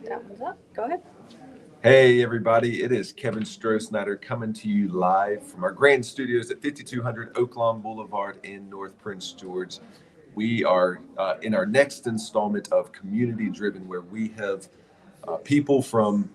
That one's up. Go ahead. Hey everybody, it is Kevin Strosnider coming to you live from our grand studios at 5200 Oaklawn Boulevard in North Prince George. We are in our next installment of Community Driven, where we have people from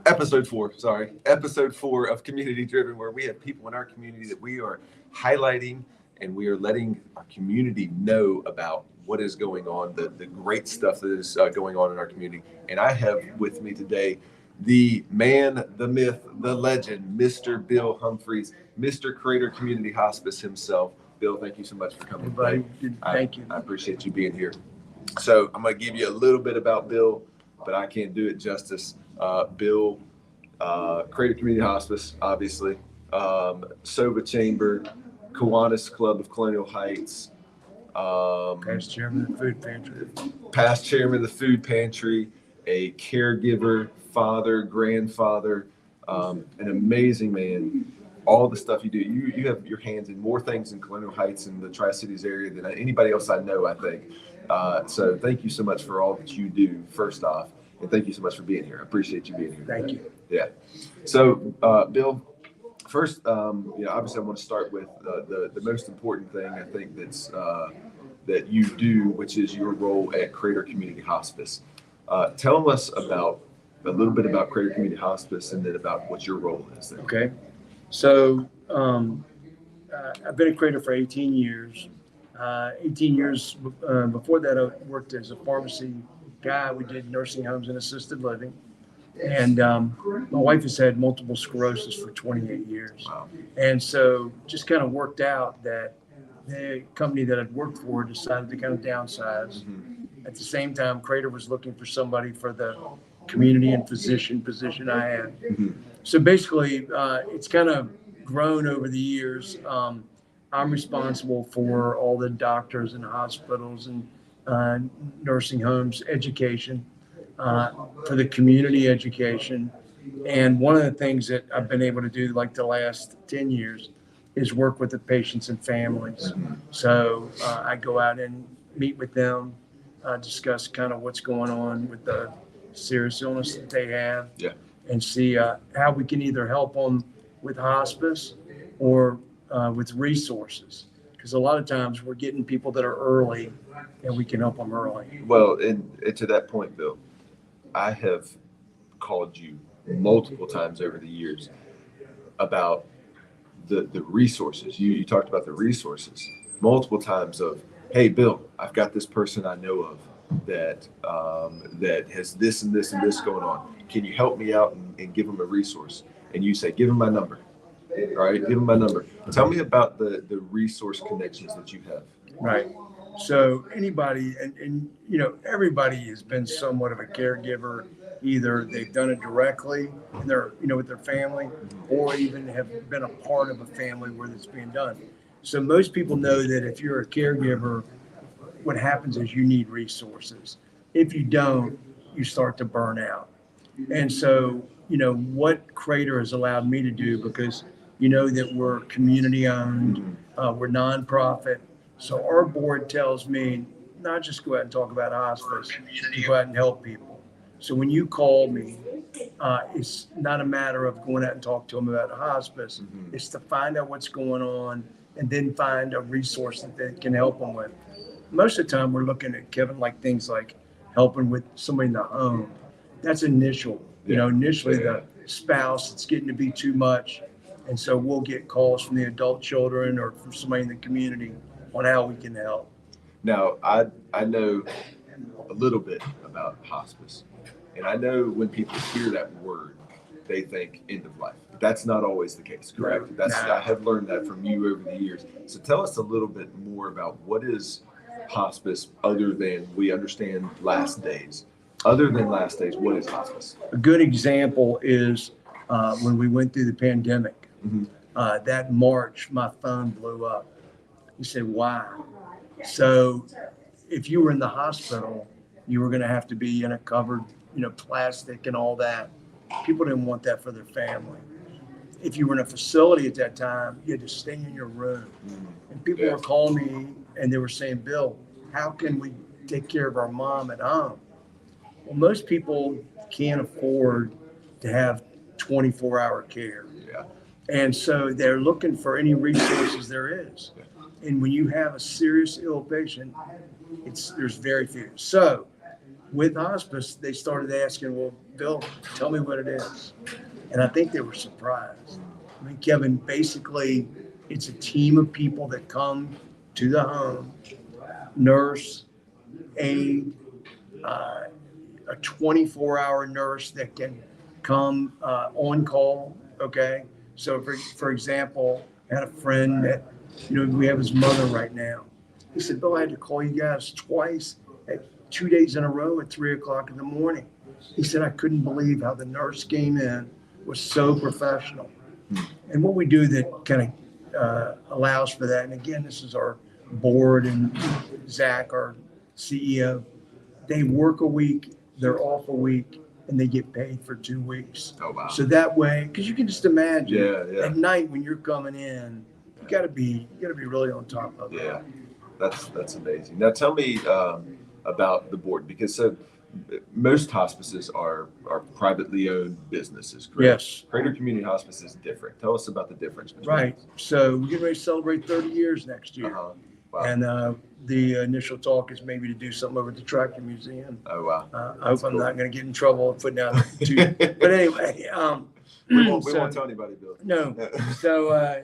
episode four of Community Driven, where we have people in our community that we are highlighting and we are letting our community know about what is going on, the great stuff that is going on in our community. And I have with me today the man, the myth, the legend, Mr. Bill Humphreys, Mr. Crater Community Hospice himself. Bill, thank you so much for coming. Hey, buddy. Thank you. I appreciate you being here. So I'm going to give you a little bit about Bill, but I can't do it justice. Bill, Crater Community Hospice, obviously, SOVA Chamber, Kiwanis Club of Colonial Heights, Past chairman of the food pantry. Past chairman of the food pantry, a caregiver, father, grandfather, an amazing man. All the stuff you do, you have your hands in more things in Colonial Heights and the Tri-Cities area than anybody else I know, I think. So thank you so much for all that you do, first off, and thank you so much for being here. I appreciate you being here. Thank you. Yeah. So, Bill, first, obviously I want to start with the most important thing I think that you do, which is your role at Crater Community Hospice. Tell us a little bit about Crater Community Hospice and then about what your role is there. Okay. So I've been at Crater for 18 years. 18 years before that, I worked as a pharmacy guy. We did nursing homes and assisted living. And my wife has had multiple sclerosis for 28 years. Wow. And so just kind of worked out that the company that I'd worked for decided to kind of downsize. Mm-hmm. At the same time, Crater was looking for somebody for the community and physician position I had. Mm-hmm. So basically, it's kind of grown over the years. I'm responsible for all the doctors and hospitals and nursing homes education, for the community education. And one of the things that I've been able to do like the last 10 years is work with the patients and families. So I go out and meet with them, discuss kind of what's going on with the serious illness that they have. Yeah. And see how we can either help them with hospice or with resources. Because a lot of times we're getting people that are early and we can help them early. Well, and to that point, Bill, I have called you multiple times over the years about the resources. You talked about the resources multiple times of, hey, Bill, I've got this person I know of that has this and this and this going on. Can you help me out and give them a resource? And you say, give them my number. All right, give them my number. Tell me about the resource connections that you have. Right. So anybody, and everybody has been somewhat of a caregiver. Either they've done it directly in their, with their family, or even have been a part of a family where it's being done. So most people know that if you're a caregiver, what happens is you need resources. If you don't, you start to burn out. And so, what Crater has allowed me to do, because that we're community owned, we're nonprofit. So our board tells me not just go out and talk about hospice, go out and help people. So when you call me, it's not a matter of going out and talk to them about hospice. Mm-hmm. It's to find out what's going on and then find a resource that they can help them with. Most of the time we're looking at, Kevin, like things like helping with somebody in the home. That's initial. Initially the spouse, it's getting to be too much. And so we'll get calls from the adult children or from somebody in the community on how we can help. Now, I know a little bit about hospice, and I know when people hear that word, they think end of life. That's not always the case, correct? I have learned that from you over the years. So tell us a little bit more about what is hospice other than we understand last days. Other than last days, what is hospice? A good example is when we went through the pandemic. Mm-hmm. That March, my phone blew up. You say, why? So if you were in the hospital, you were going to have to be in a covered, plastic and all that. People didn't want that for their family. If you were in a facility at that time, you had to stay in your room. Mm-hmm. And people were calling me and they were saying, Bill, how can we take care of our mom at home? Well, most people can't afford to have 24-hour care. Yeah. And so they're looking for any resources there is. And when you have a serious ill patient, there's very few. So with hospice, they started asking, well, Bill, tell me what it is. And I think they were surprised. I mean, Kevin, basically, it's a team of people that come to the home, nurse, aide, a 24-hour nurse that can come on call, okay? So for example, I had a friend that, we have his mother right now. He said, Bill, I had to call you guys twice, 2 days in a row at 3:00 in the morning. He said, I couldn't believe how the nurse came in, was so professional. And what we do that kind of allows for that, and again, this is our board and Zach, our CEO, they work a week, they're off a week, and they get paid for 2 weeks. Oh, wow. So that way, because you can just imagine Yeah. at night when you're coming in, you gotta be really on top of it. Yeah, that's amazing. Now tell me about the board, because so most hospices are privately owned businesses, correct? Yes. Crater Community Hospice is different. Tell us about the difference between Right. So we're getting ready to celebrate 30 years next year. Uh-huh. Wow. And the initial talk is maybe to do something over at the Tractor Museum. Oh, wow. I hope I'm not going to get in trouble putting out two. But anyway, we won't tell anybody, Bill. No. So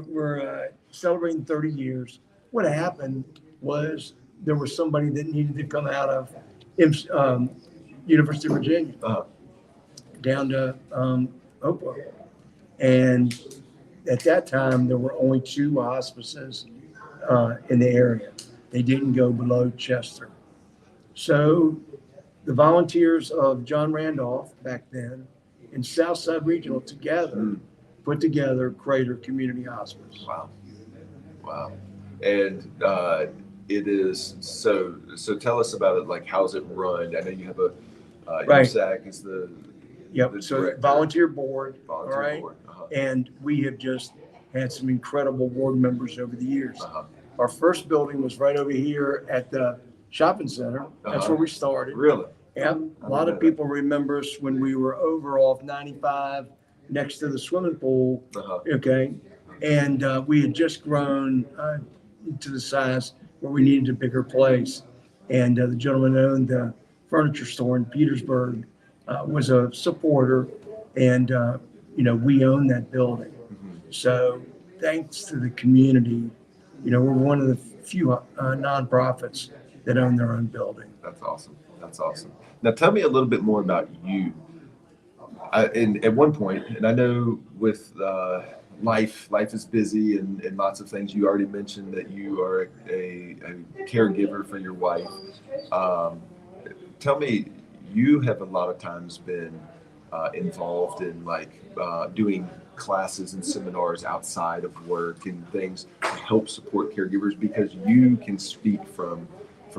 we're celebrating 30 years. What happened was there was somebody that needed to come out of University of Virginia down to Hopewell. And at that time, there were only 2 hospices in the area. They didn't go below Chester. So the volunteers of John Randolph back then and Southside Regional together put together Crater Community Hospice. Wow. And it is, so tell us about it, like how's it run? I know you have a, Right. Zach is the So director. volunteer board, Volunteer all right? board. And we have just had some incredible board members over the years. Uh-huh. Our first building was right over here at the shopping center. That's where we started. Really? Yeah, a lot of people remember us when we were over off 95 next to the swimming pool. Okay. And we had just grown to the size where we needed a bigger place. And the gentleman that owned the furniture store in Petersburg was a supporter. And, we own that building. So thanks to the community, we're one of the few nonprofits that own their own building. That's awesome. Now tell me a little bit more about you. And at one point, and I know with life is busy and lots of things. You already mentioned that you are a caregiver for your wife. Tell me, you have a lot of times been involved in doing classes and seminars outside of work and things to help support caregivers, because you can speak from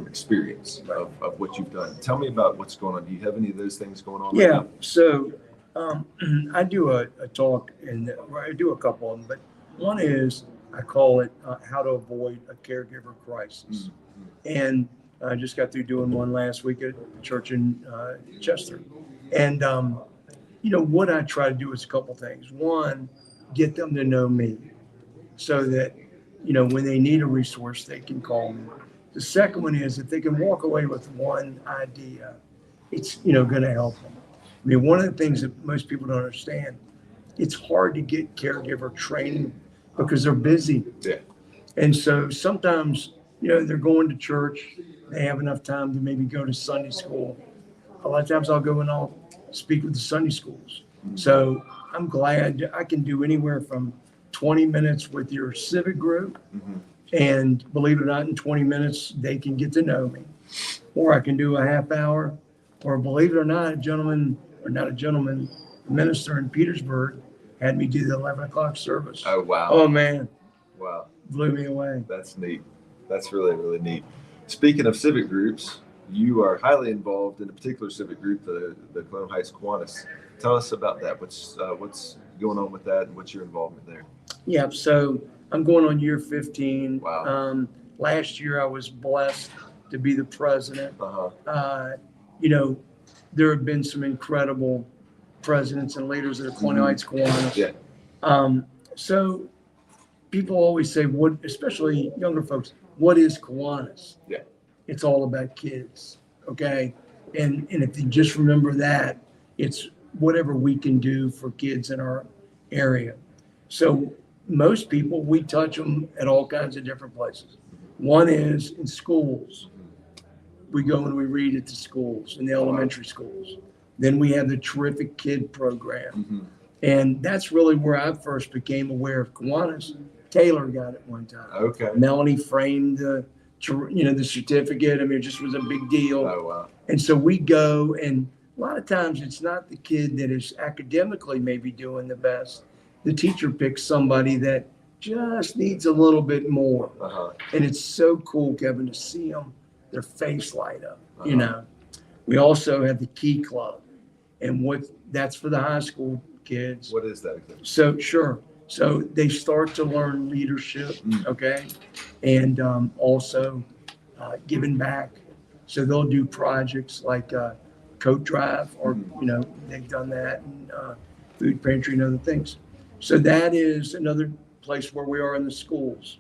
experience of what you've done. Tell me about what's going on. Do you have any of those things going on? Yeah. Right now? So I do a talk, and I do a couple of them, but one is, I call it how to avoid a caregiver crisis. And I just got through doing one last week at a church in Chester. And, what I try to do is a couple things. One, get them to know me so that, when they need a resource, they can call me. The second one is, if they can walk away with one idea, it's, going to help them. I mean, one of the things that most people don't understand, it's hard to get caregiver training because they're busy. Yeah. And so sometimes, they're going to church, they have enough time to maybe go to Sunday school. A lot of times I'll go and I'll speak with the Sunday schools. So I'm glad I can do anywhere from 20 minutes with your civic group. And believe it or not, in 20 minutes, they can get to know me. Or I can do a half hour, or believe it or not, a minister in Petersburg had me do the 11 o'clock service. Oh, wow. Oh, man. Wow. Blew me away. That's neat. That's really, really neat. Speaking of civic groups, you are highly involved in a particular civic group, the Cologne Heights Kiwanis. Tell us about that. What's going on with that, and what's your involvement there? Yeah, so I'm going on year 15. Wow. Last year I was blessed to be the president. you know, there have been some incredible presidents and leaders that are Colonial Heights Kiwanis. Yeah. So people always say, what, especially younger folks, what is Kiwanis? Yeah. It's all about kids. Okay. And if you just remember that, it's whatever we can do for kids in our area. So most people, we touch them at all kinds of different places. One is in schools. We go and we read at the schools, in the elementary schools. Then we have the Terrific Kid program. And that's really where I first became aware of Kiwanis. Taylor got it one time. Okay. Melanie framed the certificate. I mean, it just was a big deal. Oh, wow. And so we go, and a lot of times it's not the kid that is academically maybe doing the best. The teacher picks somebody that just needs a little bit more. And it's so cool, Kevin, to see them, their face light up, you know. We also have the Key Club, and that's for the high school kids. What is that? So, sure. So they start to learn leadership, okay, and also giving back. So they'll do projects like coat drive, or they've done that, and food pantry and other things. So that is another place where we are in the schools.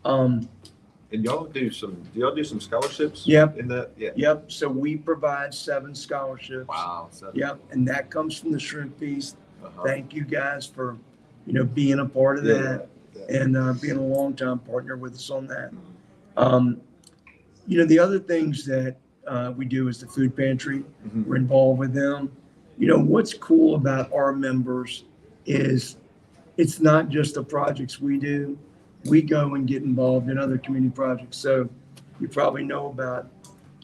And y'all do some scholarships? Yep. In that? Yeah. Yep. So we provide 7 scholarships. Wow. Yep. And that comes from the shrimp feast. Thank you guys for being a part of that, and being a longtime partner with us on that. The other things that we do is the food pantry. We're involved with them. What's cool about our members is it's not just the projects we do. We go and get involved in other community projects. So you probably know about,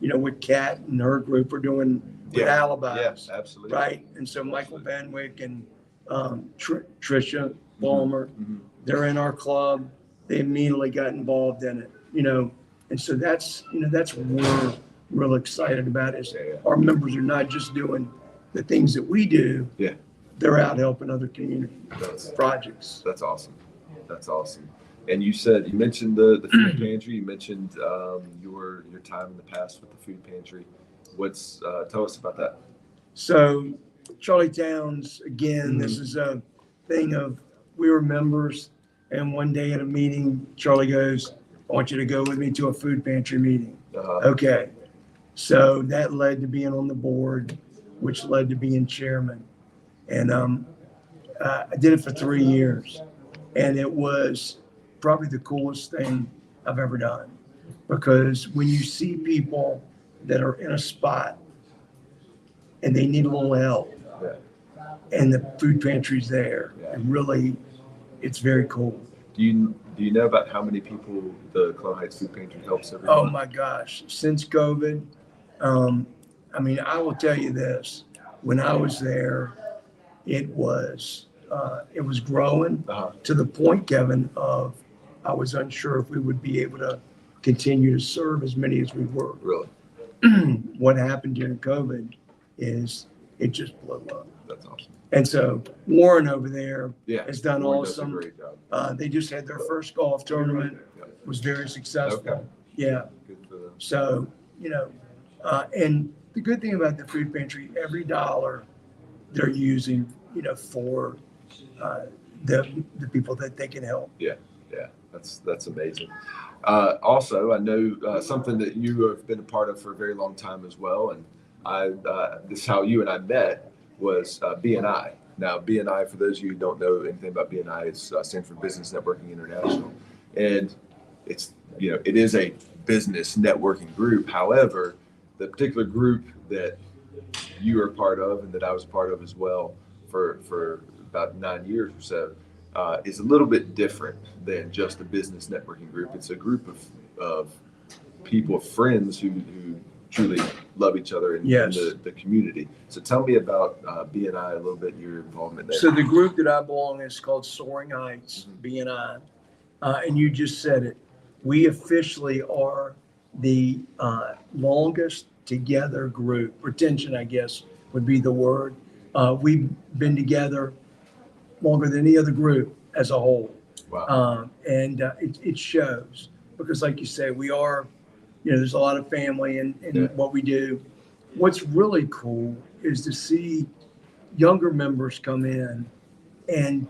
what Kat and her group are doing with Alibis. Yeah, absolutely. Right. And so Michael Van Wyck and Tricia Balmer, they're in our club. They immediately got involved in it, and so that's what we're real excited about is our members are not just doing the things that we do. Yeah. They're out helping other community projects. That's awesome. That's awesome. And you mentioned the food pantry. You mentioned your time in the past with the food pantry. Tell us about that. So Charlie Towns, again, this is a thing of, we were members, and one day at a meeting, Charlie goes, I want you to go with me to a food pantry meeting. Okay. So that led to being on the board, which led to being chairman. And I did it for 3 years. And it was probably the coolest thing I've ever done. Because when you see people that are in a spot and they need a little help, and the food pantry's there, and really, it's very cool. Do you know about how many people the Colonial Heights Food Pantry helps every Oh month? my gosh, since COVID, I will tell you this, when I was there, it was growing to the point, Kevin, of I was unsure if we would be able to continue to serve as many as we were. Really? What happened during COVID is it just blew up. That's awesome. And so Warren over there has done Warren does a awesome. great job. They just had their first golf tournament, was very successful. Okay. Yeah. Good for them. So, and the good thing about the food pantry, every dollar they're using, for the people that they can help. Yeah. That's amazing. Also, I know something that you have been a part of for a very long time as well, and this is how you and I met, was BNI. Now, BNI, for those of you who don't know anything about BNI, it stands for Business Networking International, and it is a business networking group. However, the particular group that you are a part of and that I was a part of as well for about 9 years or so is a little bit different than just a business networking group. It's a group of people, friends who truly love each other in the community. So tell me about BNI a little bit, your involvement there. So the group that I belong in is called Soaring Heights, BNI. And you just said it. We officially are the longest together group. Retention, I guess, would be the word. We've been together longer than any other group as a whole. Wow. And it shows, because like you say, we are, there's a lot of family in what we do. what's really cool is to see younger members come in and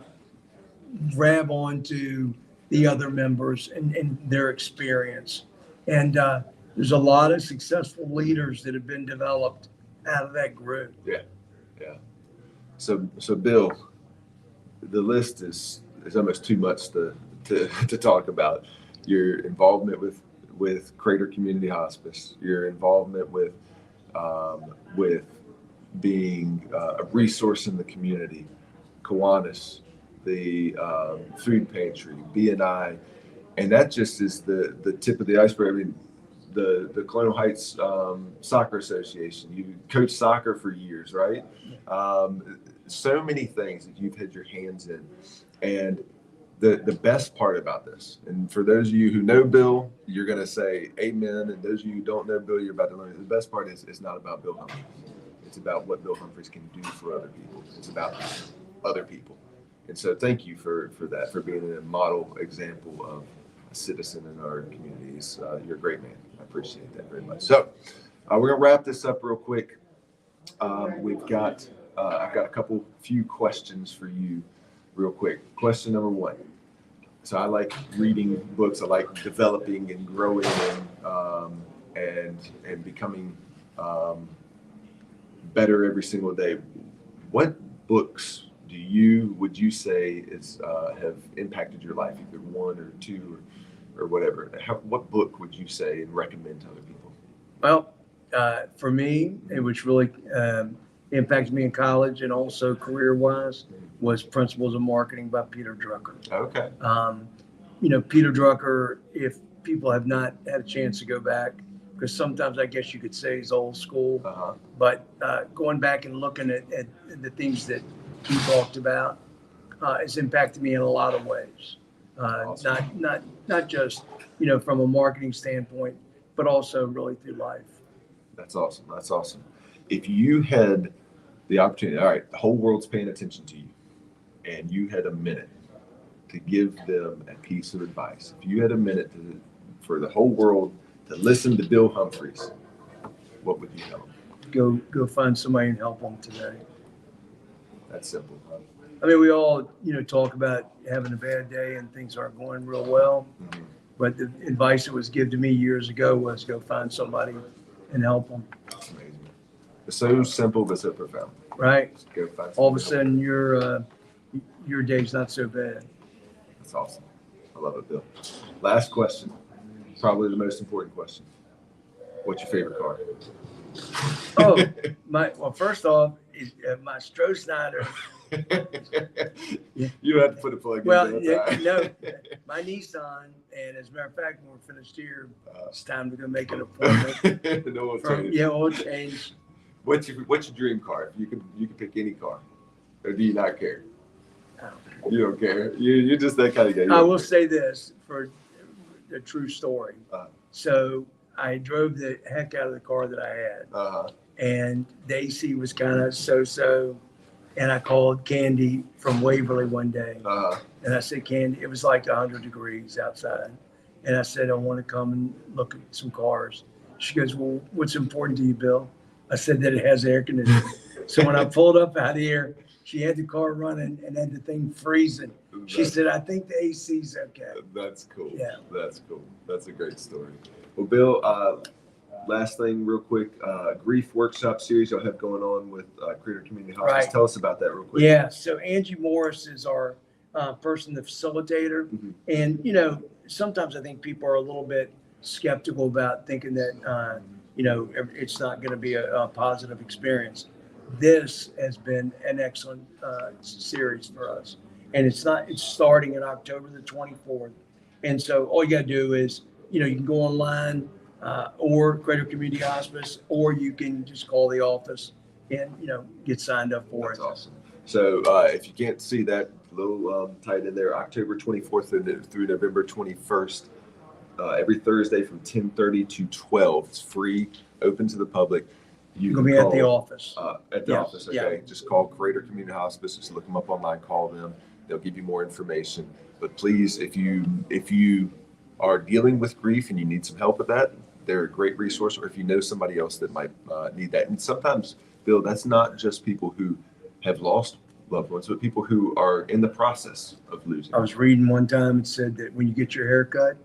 grab onto the other members and their experience. And there's a lot of successful leaders that have been developed out of that group. Yeah. So Bill, the list is almost too much to talk about. Your involvement with Crater Community Hospice, your involvement with being a resource in the community, Kiwanis, the food pantry, BNI, and that just is the tip of the iceberg. I mean, the Colonial Heights Soccer Association. You coached soccer for years, right? So many things that you've had your hands in, and the best part about this, and for those of you who know Bill, you're going to say amen, and those of you who don't know Bill, you're about to learn. The best part is it's not about Bill Humphrey. It's about what Bill Humphreys can do for other people. It's about other people. And so thank you for that, for being a model example of a citizen in our communities. You're a great man. I appreciate that very much. So we're going to wrap this up real quick. I've got a few questions for you real quick. Question number one. So I like reading books. I like developing and growing and becoming better every single day. What books would you say have impacted your life, either one or two or whatever? What book would you say and recommend to other people? Well, for me, which really impacted me in college and also career-wise, was Principles of Marketing by Peter Drucker. Okay. Peter Drucker, if people have not had a chance to go back, because sometimes I guess you could say he's old school, but going back and looking at the things that he talked about has impacted me in a lot of ways. Awesome. Not just from a marketing standpoint, but also really through life. That's awesome. If you had the opportunity, all right, the whole world's paying attention to you, and you had a minute to give them a piece of advice. If you had a minute for the whole world to listen to Bill Humphreys, what would you tell them? Go find somebody and help them today. That's simple, huh? I mean, we all, talk about having a bad day and things aren't going real well. Mm-hmm. But the advice that was given to me years ago was go find somebody and help them. That's amazing. It's so simple, but so profound. Right. Just go find All of a somebody. sudden, your day's not so bad. That's awesome. I love it, Bill. Last question. Probably the most important question. What's your favorite car? First off, is my Strosnider. You have to put a plug in. Well, my Nissan, and as a matter of fact, when we're finished here, it's time to go make an appointment. No oil change. Oil change. What's your dream car? You can pick any car, or do you not care? You don't care. You're just that kind of guy. I will say this for a true story. So I drove the heck out of the car that I had, and the AC was kind of so. And I called Candy from Waverly one day, and I said, Candy, it was like 100 degrees outside. And I said, I want to come and look at some cars. She goes, well, what's important to you, Bill? I said that it has air conditioning. So when I pulled up out here, she had the car running and had the thing freezing. She said, I think the AC's okay. That's cool. Yeah. That's cool. That's a great story. Well, Bill, last thing real quick, grief workshop series y'all have going on with Crater Community Hospice. Right. Tell us about that real quick. Yeah. So Angie Morris is our person, the facilitator. Mm-hmm. And, sometimes I think people are a little bit skeptical about thinking that, it's not going to be a positive experience. This has been an excellent series for us. And it's starting in October the 24th. And so all you got to do is, you can go online or Crater Community Hospice, or you can just call the office and, get signed up for That's it. awesome. So if you can't see that, little tight in there, October 24th through November 21st, every Thursday from 10:30 to 12. It's free, open to the public. You're going to be at the office. At the Yes, office, okay. yeah. Just call Crater Community Hospice. Just look them up online, call them. They'll give you more information. But please, if you are dealing with grief and you need some help with that, they're a great resource, or if you know somebody else that might need that. And sometimes, Bill, that's not just people who have lost loved ones, but people who are in the process of losing. I was reading one time, it said that when you get your hair cut,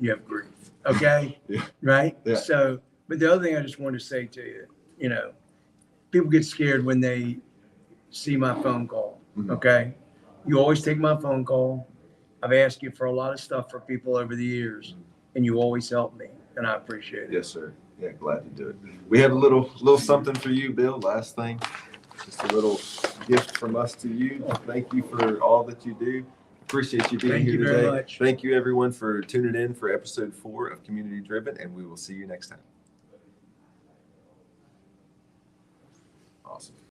you have grief. Okay. Yeah. Right. Yeah. So, but the other thing I just wanted to say to you, people get scared when they see my phone call. Okay. You always take my phone call. I've asked you for a lot of stuff for people over the years, and you always help me, and I appreciate it. Yes, sir. Yeah, glad to do it. We have a little something for you, Bill. Last thing, just a little gift from us to you. Thank you for all that you do. Appreciate you being Thank here you today. very much. Thank you, everyone, for tuning in for episode 4 of Community Driven, and we will see you next time. Awesome.